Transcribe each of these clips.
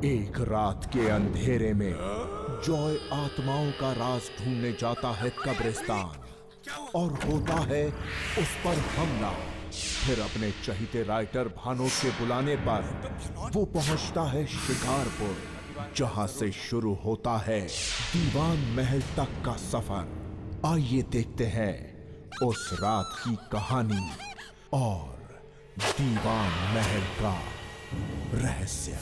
एक रात के अंधेरे में जॉय आत्माओं का राज ढूंढने जाता है कब्रिस्तान और होता है उस पर हमला। फिर अपने चहीते राइटर भानोद के बुलाने पर वो पहुंचता है शिकारपुर, जहां से शुरू होता है दीवान महल तक का सफर। आइए देखते हैं उस रात की कहानी और दीवान महल का रहस्य।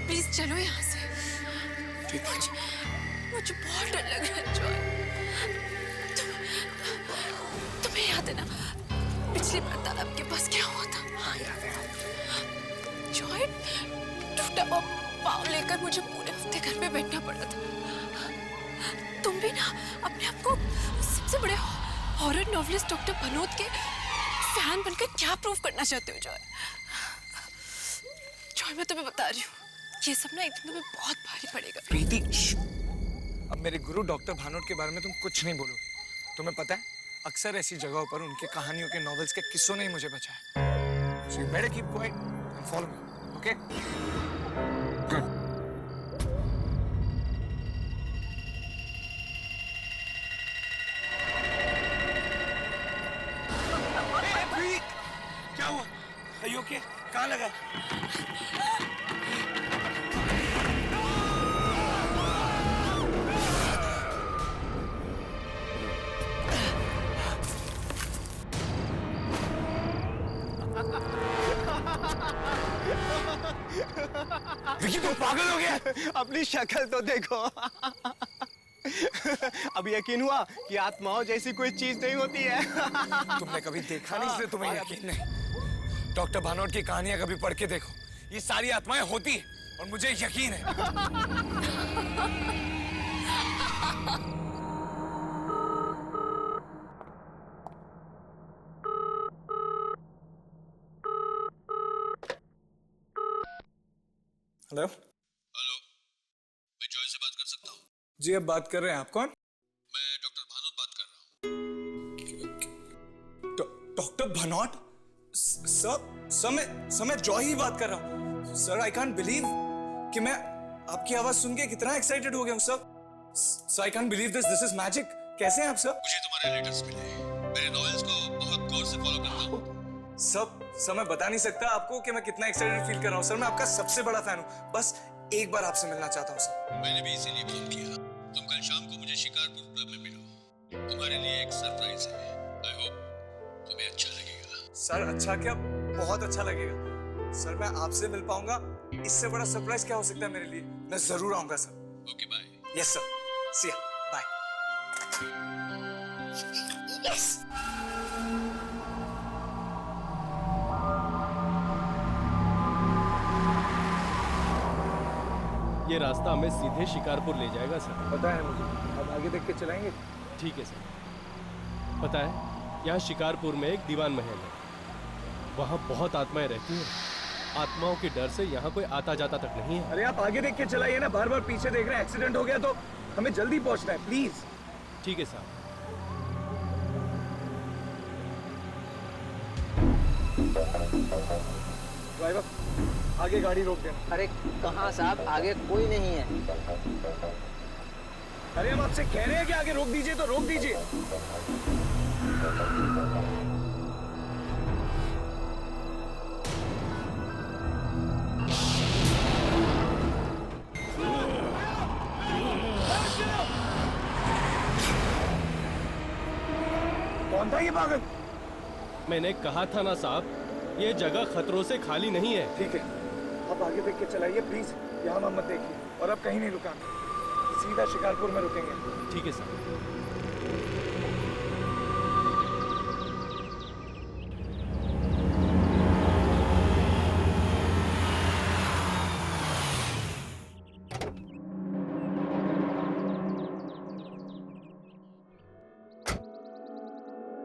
प्लीज चलो यहाँ से। मुझे बहुत डर लग रहा है जॉय। तुम्हें याद है ना पिछली बार तालाब के पास क्या हुआ था? हाँ याद है। जॉय टूटा हुआ पाँव लेकर मुझे पूरे हफ्ते घर पे बैठना पड़ा था। तुम भी ना अपने आप को सबसे बड़े हॉरर नॉवलिस्ट डॉक्टर भनोद के फैन बनकर क्या प्रूव करना चाहते हो जॉय? जॉय मैं तुम्हें बता रही हूँ ये सब ना एक दिन तुम्हें बहुत भारी पड़ेगा। प्रीति, अब मेरे गुरु डॉक्टर भानोद के बारे में तुम कुछ नहीं बोलोगे। तुम्हें पता है अक्सर ऐसी जगहों पर उनके कहानियों के नॉवेल्स के किस्सों ने ही मुझे बचाया। So you better keep quiet and follow me, okay? Good. Hey, प्रीति, क्या हुआ? Are you okay? कहाँ लगा? विकी तुम पागल हो गया? अपनी शक्ल तो देखो। अब यकीन हुआ कि आत्माओं जैसी कोई चीज नहीं होती है। तुमने कभी देखा नहीं इसलिए तुम्हें यकीन नहीं। डॉक्टर भानोद की कहानियां कभी पढ़ के देखो, ये सारी आत्माएं होती है और मुझे यकीन है। हेलो हेलो, मैं जॉय से बात कर सकता हूँ? जी अब बात कर रहे हैं, आप कौन? मैं डॉक्टर भानोद बात कर रहा हूँ। डॉक्टर भानोद? सर मैं जॉय ही बात कर रहा हूँ। सर आई कांट बिलीव कि मैं आपकी आवाज सुन के कितना एक्साइटेड हो गया हूँ sir. I can't believe this is magic. कैसे हैं आप सर? मुझे तुम्हारे लेटर्स मिले, मेरे नॉवेल्स को बहुत गौर से फॉलो करता हूँ। सर मैं बता नहीं सकता आपको कि मैं कितना एक्साइटेड फील कर रहा हूँ सर। मैं आपका सबसे बड़ा फैन हूँ, बस एक बार आपसे मिलना चाहता हूँ सर। मैंने भी इसीलिए फोन किया। तुम कल शाम को मुझे शिकारपुर क्लब में मिलो, तुम्हारे लिए एक सरप्राइज है। आई होप तुम्हें अच्छा लगेगा। सर अच्छा क्या, बहुत अच्छा लगेगा सर। मैं आपसे मिल पाऊंगा, इससे बड़ा सरप्राइज क्या हो सकता है मेरे लिए। मैं जरूर आऊंगा sir. Okay bye. Yes sir, see ya, bye. Yes. ये रास्ता हमें सीधे शिकारपुर ले जाएगा सर। पता है मुझे, अब आगे देख के चलाएंगे। ठीक है सर। पता है यहाँ शिकारपुर में एक दीवान महल है, वहाँ बहुत आत्माएं रहती हैं। आत्माओं के डर से यहाँ कोई आता जाता तक नहीं है। अरे आप आगे देख के चलाइए ना, बार बार पीछे देख रहे हैं। एक्सीडेंट हो गया तो हमें जल्दी पहुंचना है, प्लीज। ठीक है साहब। ड्राइवर आगे गाड़ी रोक देना। अरे कहाँ साहब, आगे कोई नहीं है। अरे हम आपसे कह रहे हैं कि आगे रोक दीजिए तो रोक दीजिए। कौन था ये पागल? मैंने कहा था ना साहब, ये जगह खतरों से खाली नहीं है। ठीक है, आप आगे देख के चलाइए प्लीज। यहाँ मत देखिए और अब कहीं नहीं रुका, सीधा शिकारपुर में रुकेंगे। ठीक है साहब।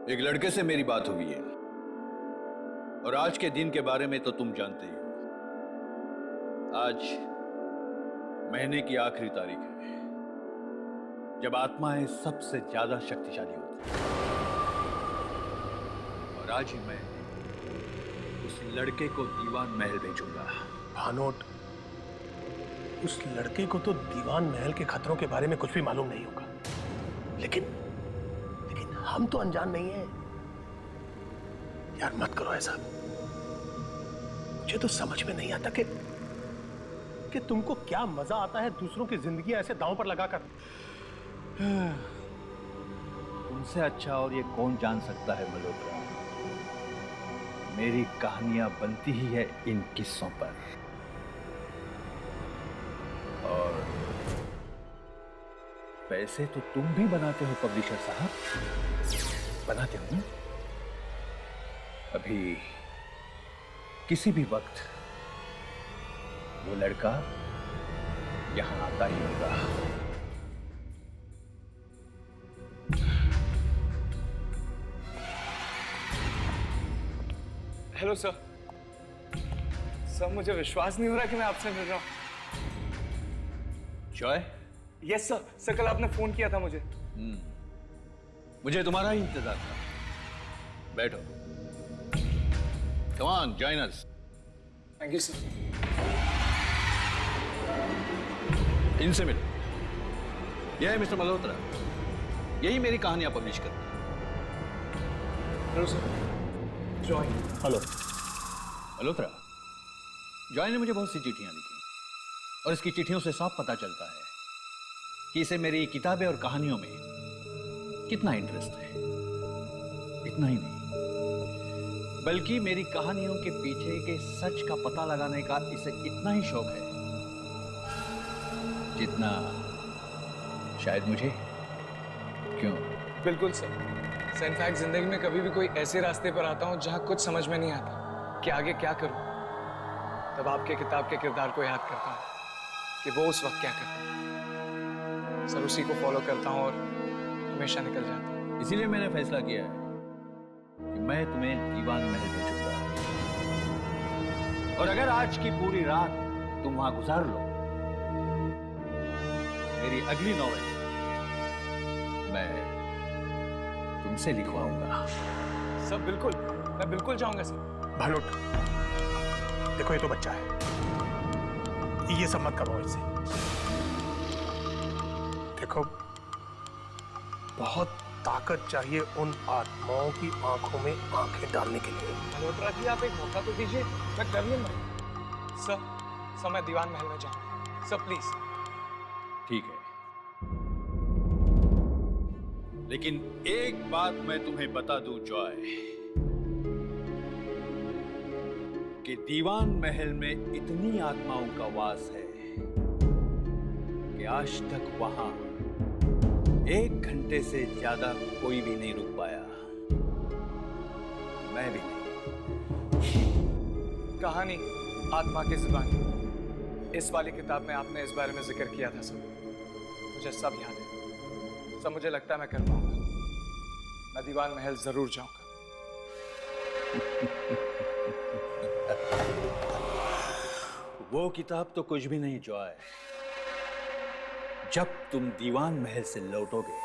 एक लड़के से मेरी बात हुई है और आज के दिन के बारे में तो तुम जानते ही हो। आज महीने की आखिरी तारीख है। जब आत्माएं सबसे ज्यादा शक्तिशाली होती हैं। और आज ही मैं उस लड़के को दीवान महल भेजूंगा। भानोट, उस लड़के को तो दीवान महल के खतरों के बारे में कुछ भी मालूम नहीं होगा, लेकिन हम तो अनजान नहीं हैं। यार मत करो ऐसा। मुझे तो समझ में नहीं आता कि तुमको क्या मजा आता है दूसरों की जिंदगी ऐसे दांव पर लगाकर। तुमसे अच्छा और ये कौन जान सकता है मल्होत्रा। मेरी कहानियां बनती ही है इन किस्सों पर। और पैसे तो तुम भी बनाते हो पब्लिशर साहब, बनाते हो ना? अभी किसी भी वक्त वो लड़का यहां आता ही होगा। Hello sir. सर मुझे विश्वास नहीं हो रहा कि मैं आपसे मिल रहा हूँ। Joy, yes sir. सर कल आपने फोन किया था मुझे। मुझे तुम्हारा ही इंतजार था। बैठो। Come on, join us. Thank you sir. इनसे मिलो। यह है मिस्टर मल्होत्रा। यही मेरी कहानियां पब्लिश करते हैं। Hello sir. Joy. Hello. Malhotra, Joy ने मुझे बहुत सी चिट्ठियां लिखी और इसकी चिट्ठियों से साफ पता चलता है कि इसे मेरी किताबें और कहानियों में कितना इंटरेस्ट है। इतना ही नहीं, बल्कि मेरी कहानियों के पीछे के सच का पता लगाने का इसे इतना ही शौक है जितना शायद मुझे। क्यों? बिल्कुल सर। इनफैक्ट जिंदगी में कभी भी कोई ऐसे रास्ते पर आता हूँ जहाँ कुछ समझ में नहीं आता कि आगे क्या करूँ, तब आपके किताब के किरदार को याद करता हूँ कि वो उस वक्त क्या करता है। सर उसी को फॉलो करता हूँ और हमेशा निकल जाता हूँ। इसीलिए मैंने फैसला किया है कि मैं तुम्हें दीवान महल भेजूंगा। और अगर आज की पूरी रात तुम वहां गुजार लो, मेरी अगली नॉवेल मैं तुमसे लिखवाऊंगा। सर बिल्कुल, मैं बिल्कुल जाऊंगा सर। भानोट, देखो ये तो बच्चा है, ये सब मत करो इससे। देखो, बहुत ताकत चाहिए उन आत्माओं की आंखों में आंखें डालने के लिए। मल्होत्रा जी आप एक मौका तो दीजिए, मैं कर लूंगा। सर मैं दीवान महल में जाऊंगा। Sir please. ठीक है, लेकिन एक बात मैं तुम्हें बता दूं जॉय, कि दीवान महल में इतनी आत्माओं का वास है कि आज तक वहां 1 घंटे से ज्यादा कोई भी नहीं रुक पाया। मैं भी नहीं। कहानी आत्मा की जुबानी, इस वाली किताब में आपने इस बारे में जिक्र किया था सर। मुझे सब याद है सर। मुझे लगता है मैं कर पाऊंगा। मैं दीवान महल जरूर जाऊंगा। वो किताब तो कुछ भी नहीं जॉय। जब तुम दीवान महल से लौटोगे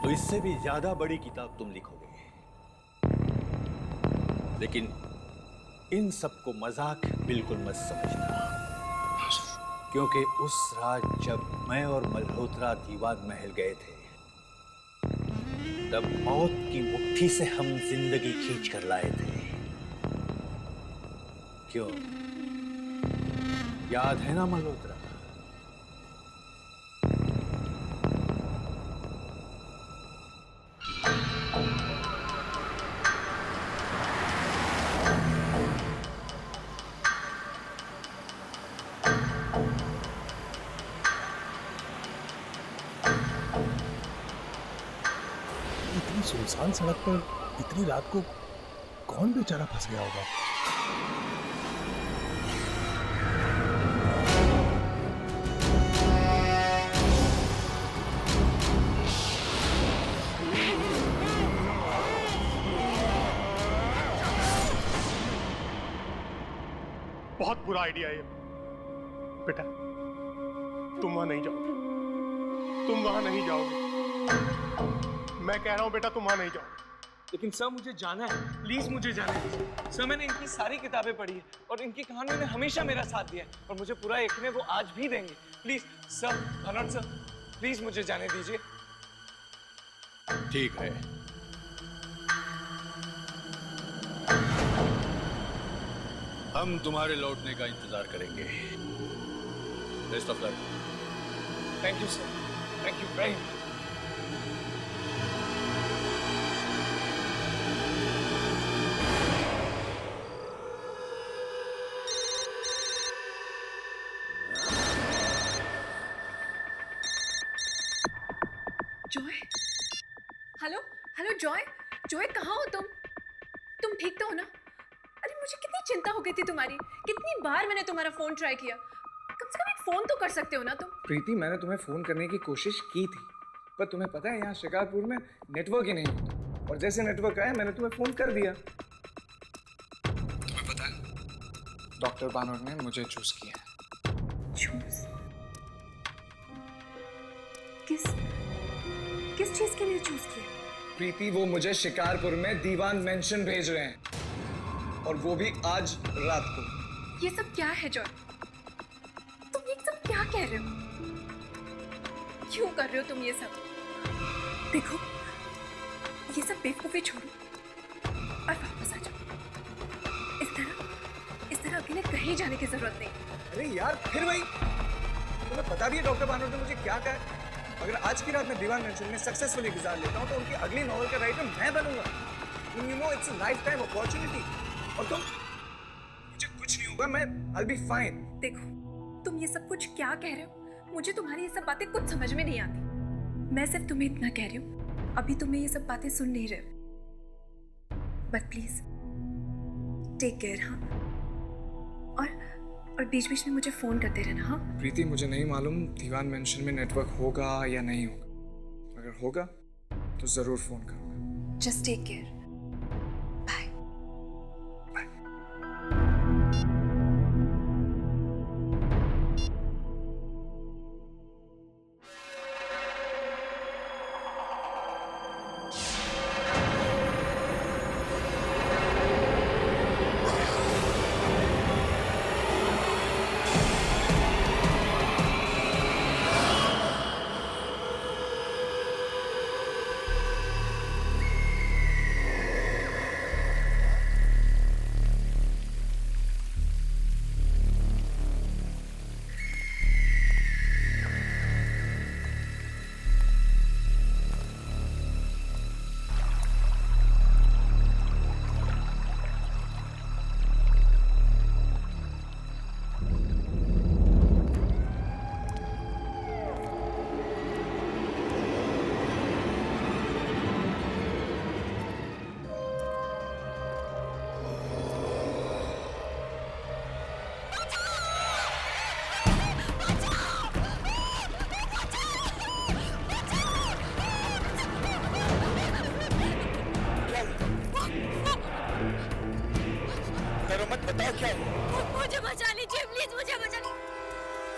तो इससे भी ज्यादा बड़ी किताब तुम लिखोगे। लेकिन इन सबको मजाक बिल्कुल मत समझना, क्योंकि उस रात जब मैं और मल्होत्रा दीवान महल गए थे, तब मौत की मुट्ठी से हम जिंदगी खींच कर लाए थे। क्यों, याद है ना मल्होत्रा? इतनी सुनसान सड़क पर इतनी रात को कौन बेचारा फंस गया होगा? बहुत बुरा आइडिया है बेटा, तुम वहां नहीं जाओ। तुम वहां नहीं जाओगे। मैं कह रहा हूं बेटा, तुम वहां नहीं जाओगे। लेकिन सर मुझे जाना है, प्लीज मुझे जाने दीजिए। सर मैंने इनकी सारी किताबें पढ़ी है और इनकी कहानियों ने हमेशा मेरा साथ दिया है और मुझे पूरा यकीन है वो आज भी देंगे। Please sir, Bhanot sir, please मुझे जाने दीजिए। ठीक है, हम तुम्हारे लौटने का इंतजार करेंगे। Best of luck. Thank you sir, thank you very much. Joy, hello hello Joy, Joy कहाँ हो तुम ठीक तो हो ना? अरे मुझे कितनी चिंता हो गई थी तुम्हारी, कितनी बार मैंने तुम्हारा फोन ट्राई किया। कम से कम एक फोन तो कर सकते हो ना तुम। प्रीति, मैंने तुम्हें फोन करने की कोशिश की थी, पर तुम्हें पता है यहाँ शिकारपुर में नेटवर्क ही नहीं होता, और जैसे नेटवर्क आया मैंने तुम्हें फोन कर दिया। तुम्हें पता है डॉक्टर बानोट ने मुझे चूज किया। चूज? किस चीज के लिए चूज किया? प्रीति, वो मुझे शिकारपुर में दीवान मेंशन भेज रहे हैं, और वो भी आज रात को। ये सब क्या है जॉय? तुम ये सब क्या कह रहे हो? क्यों कर रहे हो तुम ये सब? देखो, ये सब बेवकूफी छोड़ो और वापस आ जाओ। इस तरह अकेले कहीं जाने की जरूरत नहीं। अरे यार, फिर वही। तुम्हें पता भी है डॉक्टर बानोट ने मुझे क्या कहा है? अगर आज की रात में दीवान मेंशन में सक्सेसफुली गुजार लेता हूँ तो उनकी अगली नॉवल का राइटर मैं बनूंगा। You know, it's a life time opportunity. और मुझे कुछ नहीं होगा, मैं I'll be fine। देखो, तुम ये सब कुछ क्या कह रहे हो? मुझे तुम्हारी ये सब बातें कुछ समझ में नहीं आती। मैं सिर्फ तुम्हें इतना कह रही हूँ, अभी तुम्हें ये सब बातें सुन नहीं रहे हो। But please take care. हाँ, और बीच बीच में मुझे फोन करते रहना। हाँ प्रीति, मुझे नहीं मालूम दीवान मेंशन में नेटवर्क होगा या नहीं होगा। अगर होगा तो जरूर फोन करूंगा। Just take care. बाय। मुझे बचा लीजिए प्लीज, मुझे बचा लीजिए।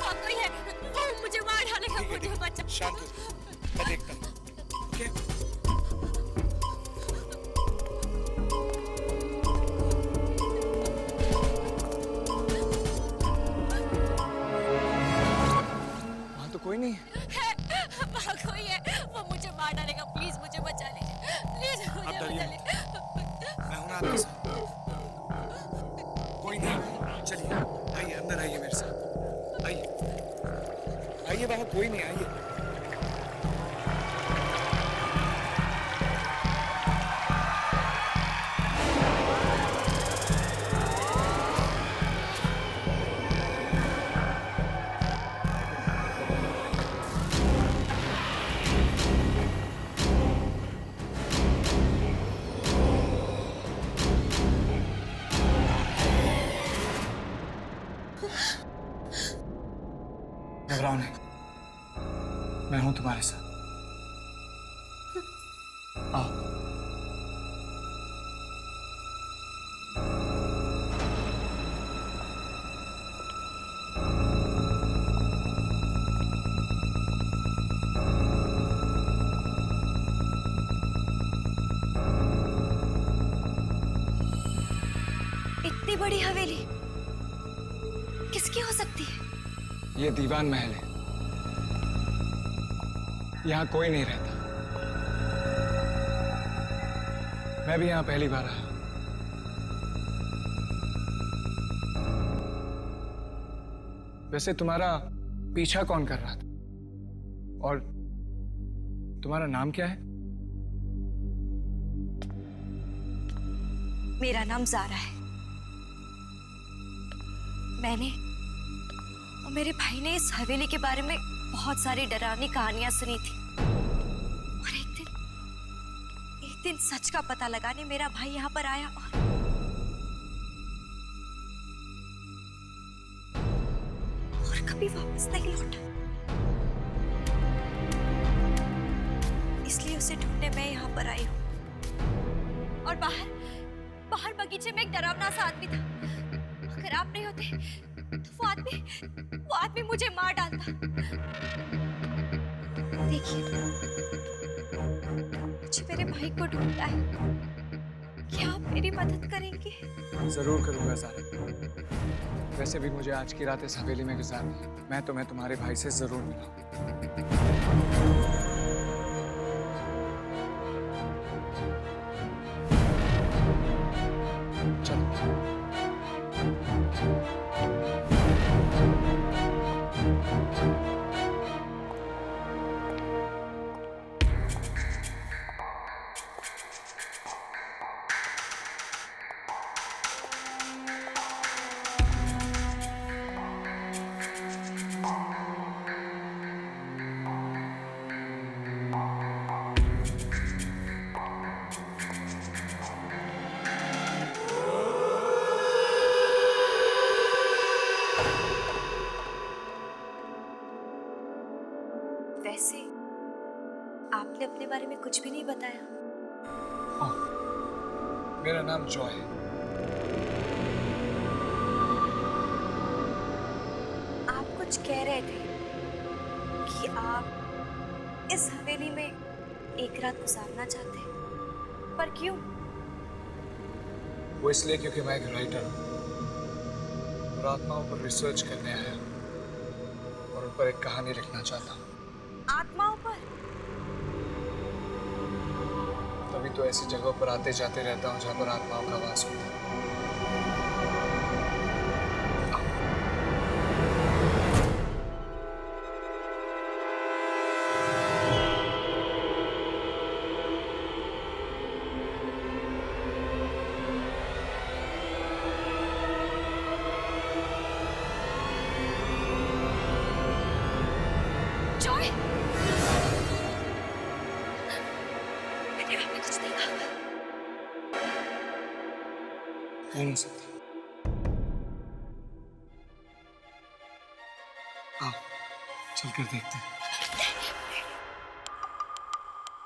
वो कोई है, वो मुझे मार डालेगा, मुझे बचा। शांत हो जाओ, मैं देखता हूँ। ओके? वहाँ तो कोई नहीं है। वहाँ कोई है, वो मुझे मार डालेगा। प्लीज मुझे बचा लीजिए, प्लीज मुझे बचा लीजिए। मैं हूँ ना आपके साथ। कोई नहीं, चलिए आइए, अंदर आइए मेरे साथ। आइए, वहाँ कोई नहीं, आइए। घबराओ नहीं, मैं हूं तुम्हारे साथ। आओ। इतनी बड़ी हवेली किसकी हो सकती है? ये दीवान महल है, यहाँ कोई नहीं रहता। मैं भी यहाँ पहली बार आया। वैसे तुम्हारा पीछा कौन कर रहा था? और तुम्हारा नाम क्या है? मेरा नाम ज़ारा है। मैंने और मेरे भाई ने इस हवेली के बारे में बहुत सारी डरावनी कहानियां सुनी थी, और एक दिन सच का पता लगाने मेरा भाई यहाँ पर आया और कभी वापस नहीं लौटा। इसलिए उसे ढूंढने मैं यहाँ पर आई हूँ। और बाहर बगीचे में एक डरावना सा आदमी था। अगर आप नहीं होते तो वो आदमी मुझे मार डालता। देखिए, मुझे मेरे भाई को ढूंढना है। क्या आप मेरी मदद करेंगे? जरूर करूंगा ज़ारा। वैसे भी मुझे आज की रात इस हवेली में गुजारनी है। मैं तुम्हें तुम्हारे भाई से जरूर मिलाऊंगा। वैसे आपने अपने बारे में कुछ भी नहीं बताया। मेरा नाम जॉय है। आप कुछ कह रहे थे कि आप इस हवेली में एक रात गुजारना चाहते हैं, पर क्यों? वो इसलिए क्योंकि मैं एक राइटर हूँ और आत्माओं पर रिसर्च करने आया हूँ और उन पर एक कहानी लिखना चाहता हूँ। आत्माओं पर? तभी तो ऐसी जगहों पर आते जाते रहता हूँ जहाँ पर आत्माओं का वास होता है। जॉय! मैंने आपने कुछ देखा? हो नहीं सकता। आओ चलकर देखते हैं।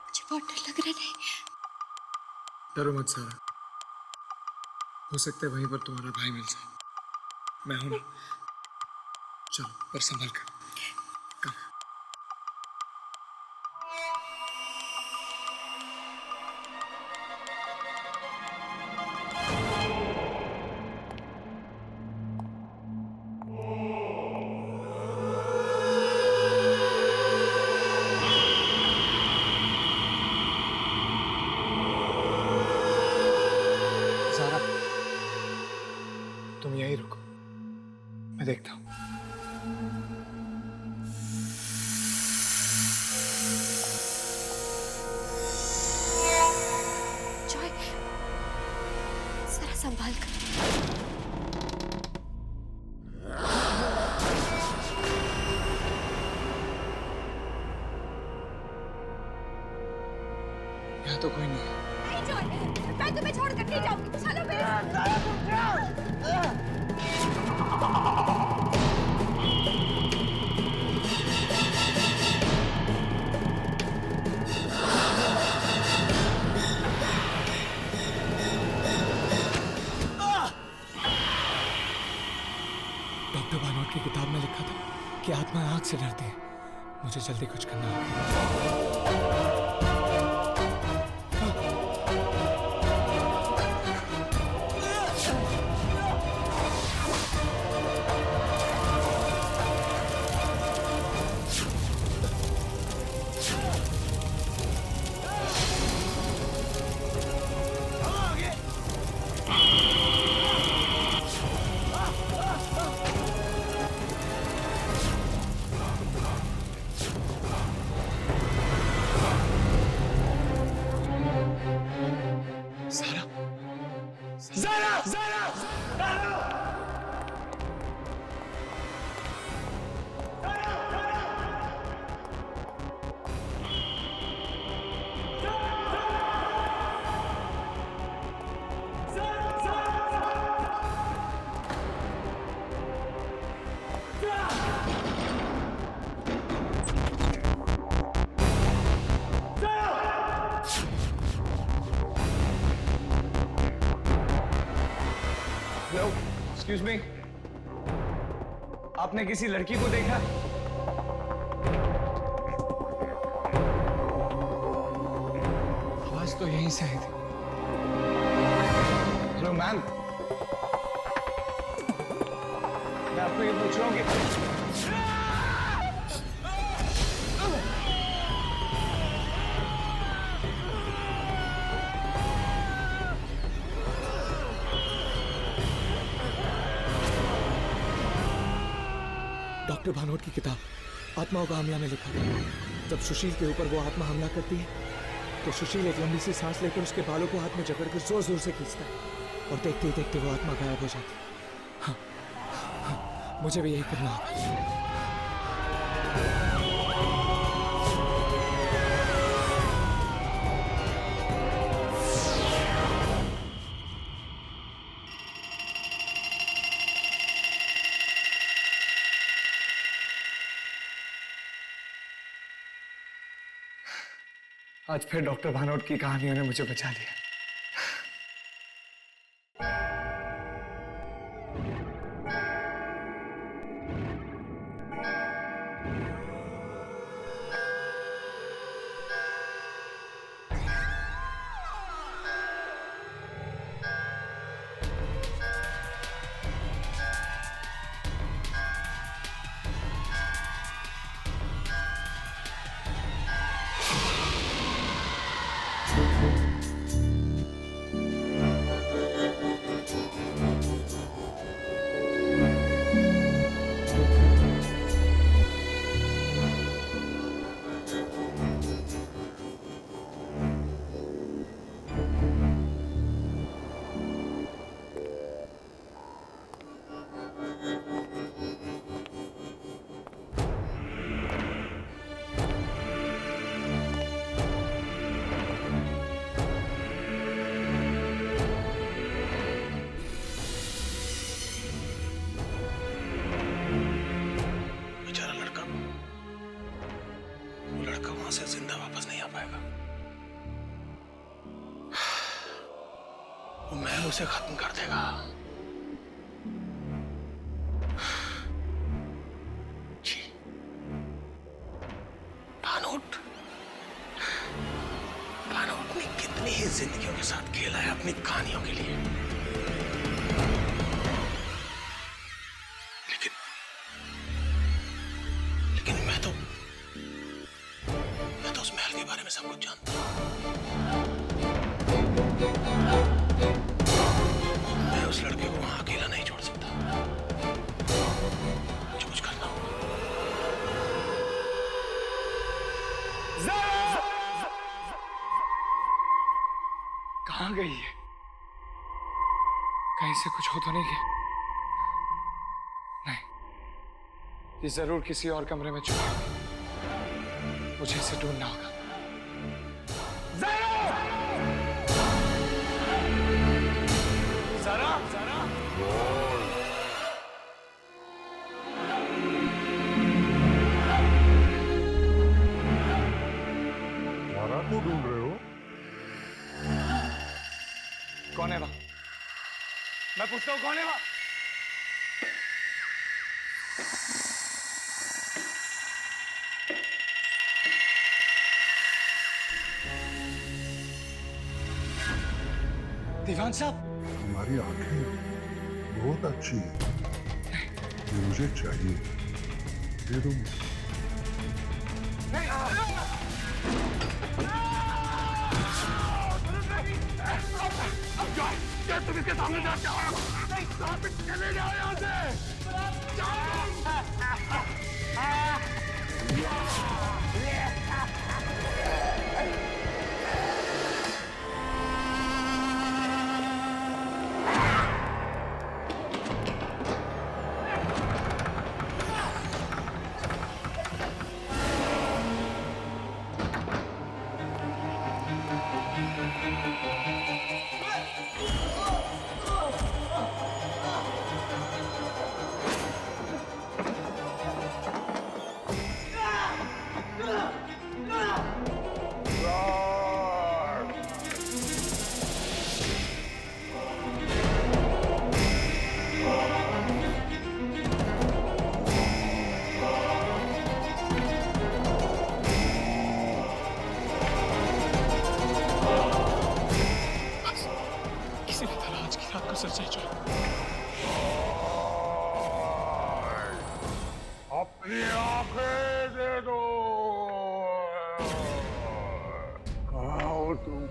मुझे बहुत डर लग रहा है। डरो मत सारा, हो सकता है वहीं पर तुम्हारा भाई मिल जाए। मैं हूं ना। चलो पर संभल कर। कम। सारा, तुम यहीं रुको, मैं देखता हूँ। जॉय, जरा संभाल कर। यहाँ तो कोई नहीं है। नहीं जॉय, मैं तुम्हें छोड़कर नहीं जाऊंगी। चलो मेरे साथ। डॉक्टर भानोट की किताब में लिखा था कि आत्मा आग से डरती है। मुझे जल्दी कुछ करना होगा। एक्सक्यूज मी, आपने किसी लड़की को देखा? आवाज तो यहीं से आई थी। हेलो मैम, मैं आपको ये पूछ रहा हूँ कि डॉक्टर भानोट की किताब आत्माओं का हमला में लिखा है, जब सुशील के ऊपर वो आत्मा हमला करती है तो सुशील एक लंबी सी सांस लेकर उसके बालों को हाथ में जकड़कर जोर जोर से खींचता है और देखते ही देखते वो आत्मा गायब हो जाती है। हाँ, हाँ, मुझे भी यही करना होगा। आज फिर डॉक्टर भानोट की कहानियों ने मुझे बचा लिया। से जिंदा वापस नहीं आ पाएगा। वो महल उसे खत्म कर देगा। भानोट ने कितनी ही जिंदगियों के साथ खेला है अपनी कहानियों के लिए, लेकिन मैं तो उस महल के बारे में सब कुछ जानता हूं। मैं उस लड़के को वहां अकेला नहीं छोड़ सकता। मुझे कुछ करना होगा। कहां गई है? कहीं से कुछ हो तो नहीं गया? नहीं, ये जरूर किसी और कमरे में छुपा है। मुझे इसे ढूंढना होगा। ज़रा, ज़रा, ज़रा को ढूंढ रहे हो? कौन है वहां? मैं पूछता हूं, कौन है वहां? दीवान साहब, तुम्हारी आंखें बहुत अच्छी हैं। ये मुझे चाहिए, दे दो मुझे। तुम इसके सामने जा चले जाओ यहाँ से। तुम?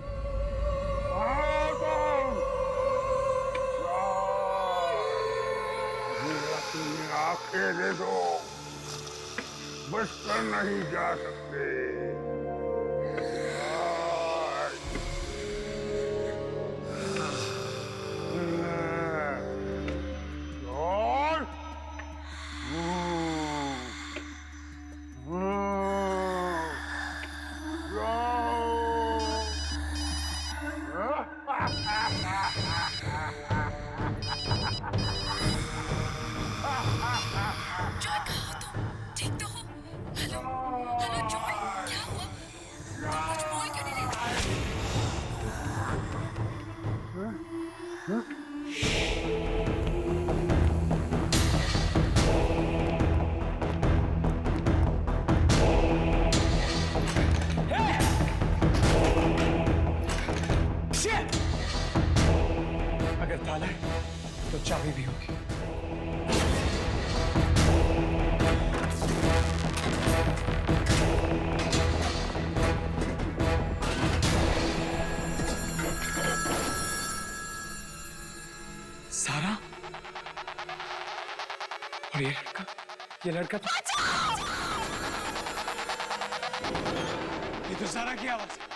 कहाँ हो तुम? मुझे अपनी आंखें दे दो, बचकर नहीं जा सकते। जॉय कहाँ हो तुम? ठीक तो हो? हेलो हेलो जॉय, क्या हुआ? तुम कुछ बोल क्यों नहीं रहे? अगर ताला है तो चाबी भी होगी। सारा और ये लड़का तो ये तो सारा की आवाज है।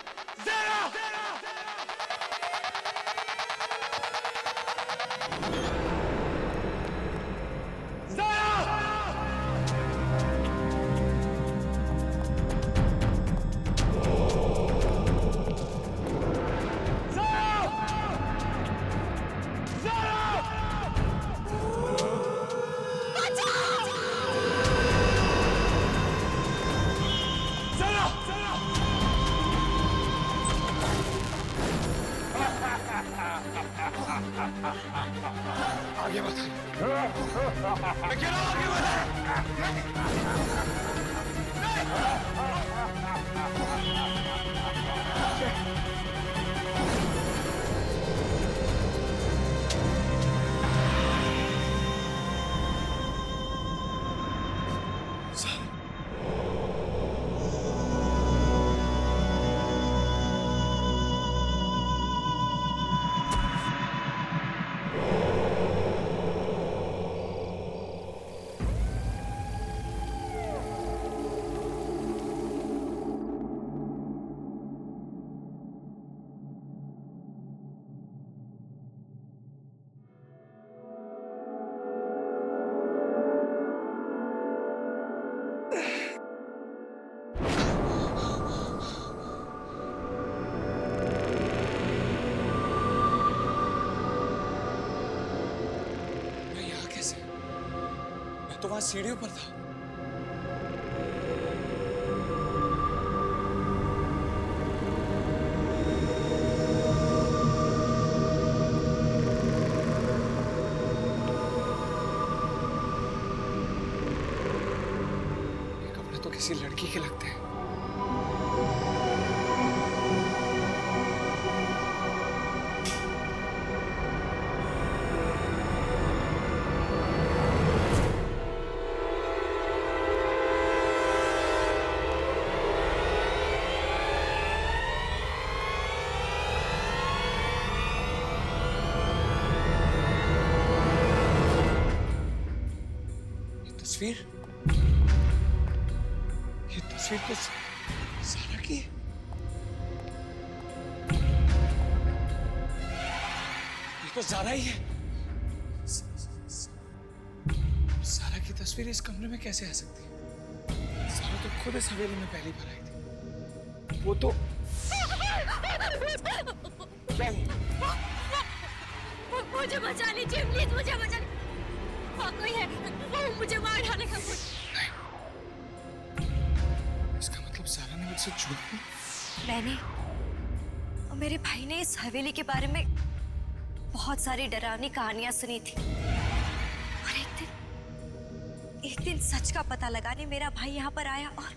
आगे बता। मैं कह रहा हूं आगे बता। तो वहां सीढ़ियों पर था। ये कपड़े तो किसी लड़की के लगते हैं। ये तस्वीर तो सारा की है। ये तो सारा ही है। सारा की तस्वीर इस कमरे में कैसे आ सकती है? सारा तो खुद इस हवेली में पहली बार आई थी। वो तो मुझे बचा लीजिए प्लीज, मुझे बचा लीजिए। कोई है, वो मुझे मार डालेगा। इसका मतलब सारा ने मुझसे झूठ बोला। मैंने और मेरे भाई ने इस हवेली के बारे में बहुत सारी डरावनी कहानियां सुनी थी और एक दिन सच का पता लगाने मेरा भाई यहाँ पर आया और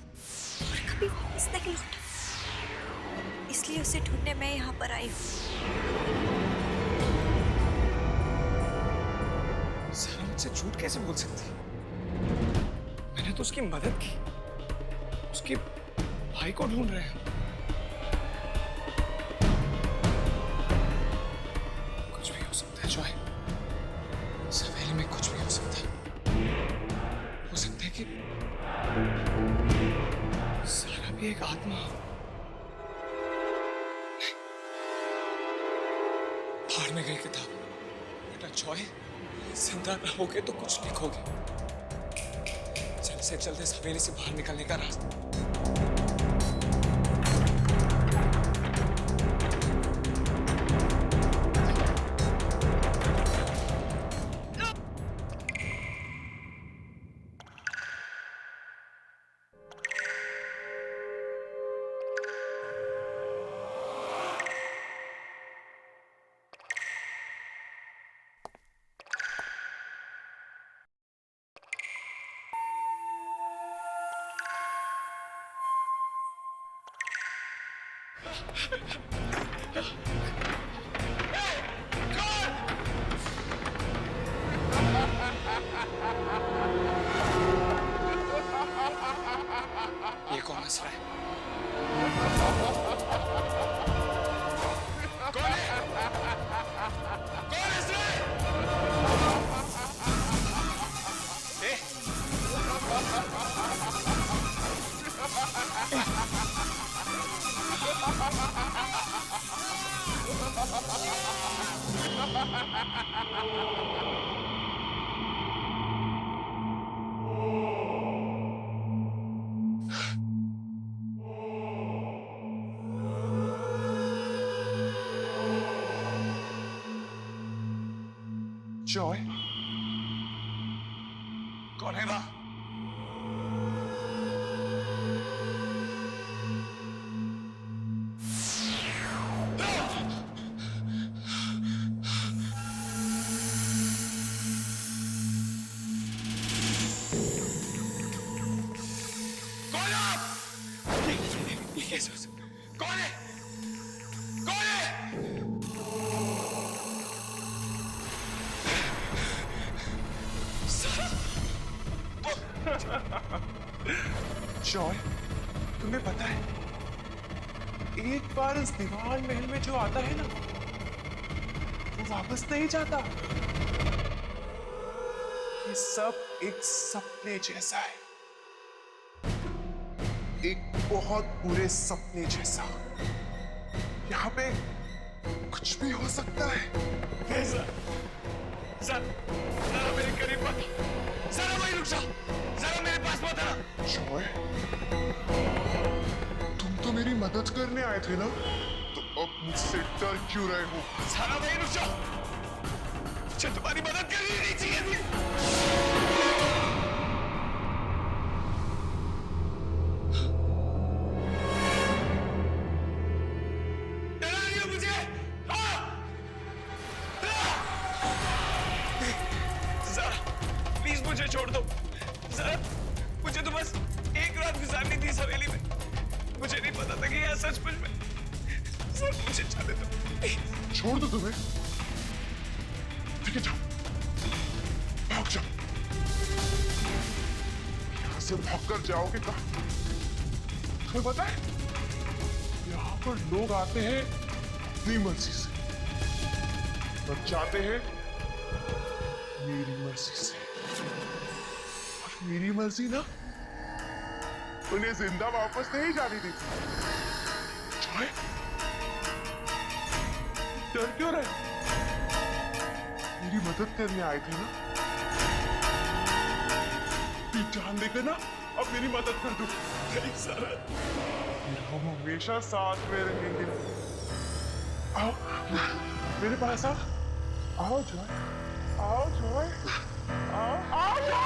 कभी वापस नहीं लौटा। इसलिए उसे ढूंढने मैं यहाँ पर आई हूँ। सारा मुझसे झूठ कैसे बोल सकती है? मैंने तो उसकी मदद की। उसके भाई को ढूंढ रहे हैं। हवेली में कुछ भी हो सकता है कि सारा भी एक आत्मा हो। फाड़ में गई किताब। बेटा जॉय, जिंदा रहोगे तो कुछ लिखोगे। जल्द से जल्द इस हवेली से बाहर निकलने का रास्ता। ये कौन हंस रहा है? कौन है? कौन हंस रहा है? जॉय, कौन है वहां? कौन है आप? ये कैसे हो सकता है? कौन है? कौन है? जॉय, तुम्हें पता है एक बार इस दीवान महल में जो आता है ना वो वापस नहीं जाता। ये सब एक सपने जैसा है, एक बहुत बुरे सपने जैसा। यहाँ पे कुछ भी हो सकता है। सर, जरा मेरे करीब मत। जरा वहीं रुक जाओ। जरा मेरे पास मत आना। जॉय, तुम तो मेरी मदद करने आए थे ना, तो अब मुझसे डर क्यों रहे हो? जरा वहीं रुक जाओ। मुझे तुम्हारी मदद करनी नहीं चाहिए थी। डरा रही हो मुझे? हाँ? जरा प्लीज मुझे छोड़ दो। जरा मुझे तो बस एक रात गुजारनी थी इस हवेली में। मुझे नहीं पता था कि यह सचमुच में। सर मुझे जाने दो। छोड़ दो तुम्हें? ठीक है, जाओ, भाग जाओ। यहां से भाग कर जाओगे कहाँ? तुम्हें पता है यहाँ पर लोग आते हैं अपनी मर्जी से और जाते हैं मेरी मर्जी से। और मेरी मर्जी ना उन्हें जिंदा वापस नहीं जाने देती। जॉय, डर क्यों रहे? मेरी मदद करने आए थे ना, जान देकर ना अब मेरी मदद कर दो। हम हमेशा साथ में रहेंगे। आओ मेरे पास आओ। आओ जॉय, आओ जॉय, आओ आओ जॉय।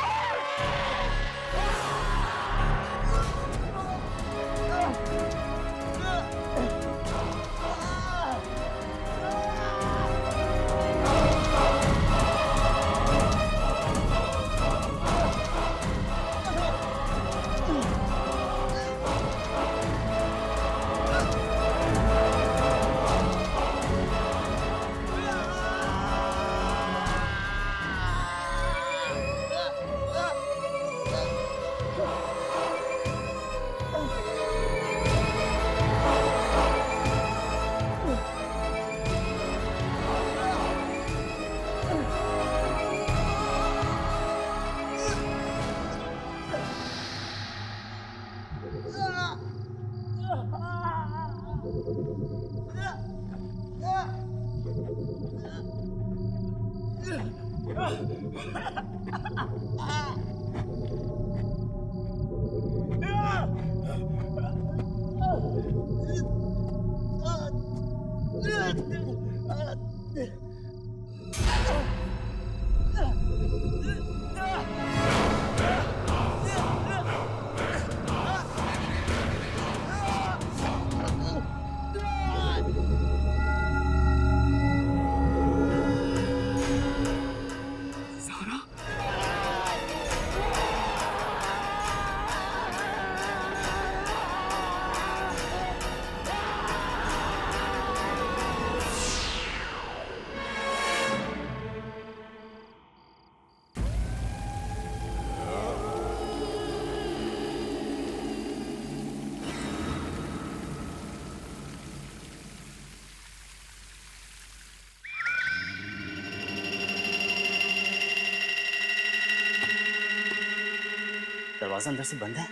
दरवाजा अंदर से बंद है,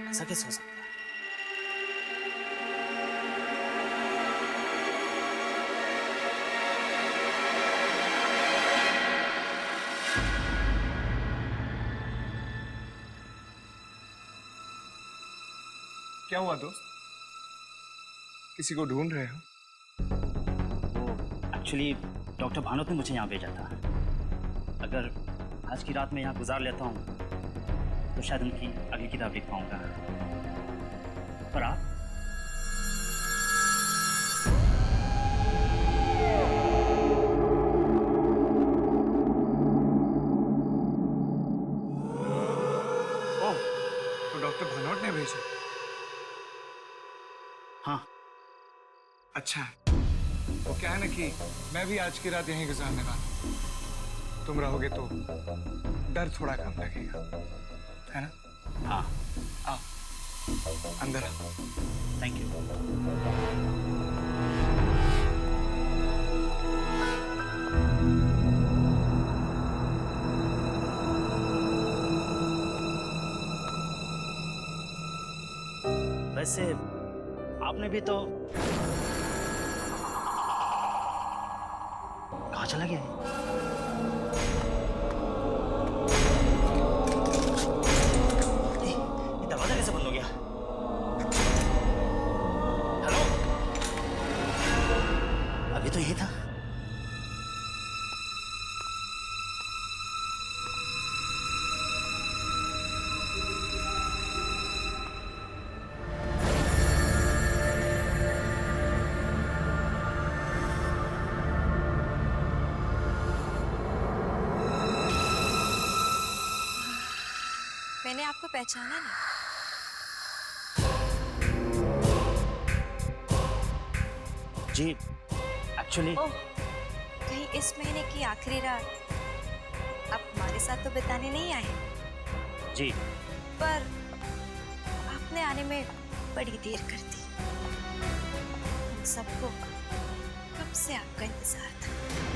ऐसा कैसे हो सकता है? क्या हुआ दोस्त? किसी को ढूंढ रहे हो? एक्चुअली डॉक्टर भानोत ने मुझे यहाँ भेजा था। अगर आज की रात में यहाँ गुजार लेता हूँ तो शायद उनकी अगली किताब लिख पाऊंगा। पर आप? ओह, तो डॉक्टर भानोट ने भेजा? हाँ। अच्छा, तो क्या है ना कि मैं भी आज की रात यहीं गुजारने वाला हूँ। तुम रहोगे तो डर थोड़ा कम लगेगा, है ना? हाँ। आओ, अंदर आओ। Thank you. वैसे आपने भी तो कहाँ चला गया है? दरवाजा कैसे बंद हो गया? हेलो, अभी तो यही था। मैंने आपको पहचाना नहीं। जी, एक्चुअली ओह, कहीं इस महीने की आखिरी रात आप हमारे साथ तो बिताने नहीं आए? जी, पर आपने आने में बड़ी देर कर दी। हम सबको कब से आपका इंतजार था।